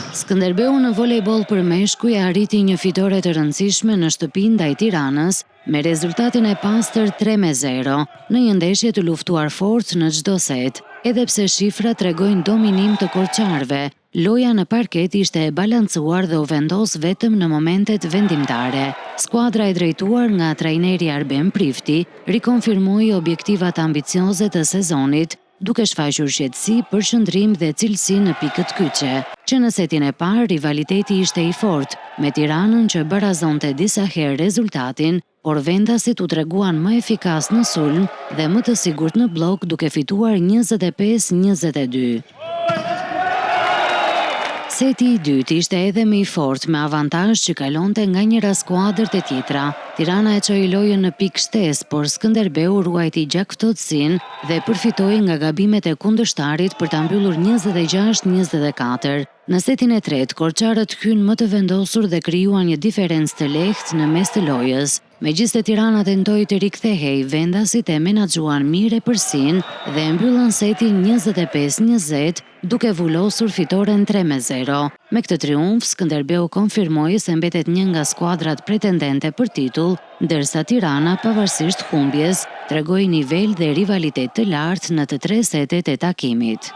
Skënderbeu në volejboll për meshkuj arriti një fitore të rëndësishme në shtëpi ndaj Tiranës me rezultatin e pastër 3-0 në një ndeshje të luftuar fort në çdo set. Edhe pse shifrat tregojnë dominim të korçarëve, loja në parket ishte e balancuar dhe u vendos vetëm në momentet vendimtare. Skuadra e drejtuar nga trajneri Arben Prifti rikonfirmoi objektivat ambicioze të sezonit, duke shfaqur qetësi, përqendrim dhe cilësi në pikët kyçe. Që në setin e parë rivaliteti ishte i fortë, me Tiranën që barazonte disa herë rezultatin, por vendasit u treguan më efikas në sulm dhe më të sigurt në blok duke fituar 25-22. Seti i dytë ishte edhe më i fortë me avantazh që kalonte nga njëra skuadër te tjetra. Tirana e çoi lojën në pikë shtesë, por Skënderbeu ruajti gjakftotësinë dhe përfitoi nga gabimet e kundërshtarit për ta mbyllur 26-24. Në setin e tretë, korçarët hynë më të vendosur dhe krijuan një diferencë të lehtë në mes të lojës. Megjithëse Tirana tentoi të rikthehej, vendasit e menaxhuan mirë përsin dhe mbyllën setin 25-20, duke vullosur fitoren 3-0. Me këtë triumf, Skënderbeu konfirmoi se mbetet një nga skuadrat pretendente për titull, ndërsa Tirana, pavarësisht humbjes, tregoi nivel dhe rivalitet të lartë në të tre setet e takimit.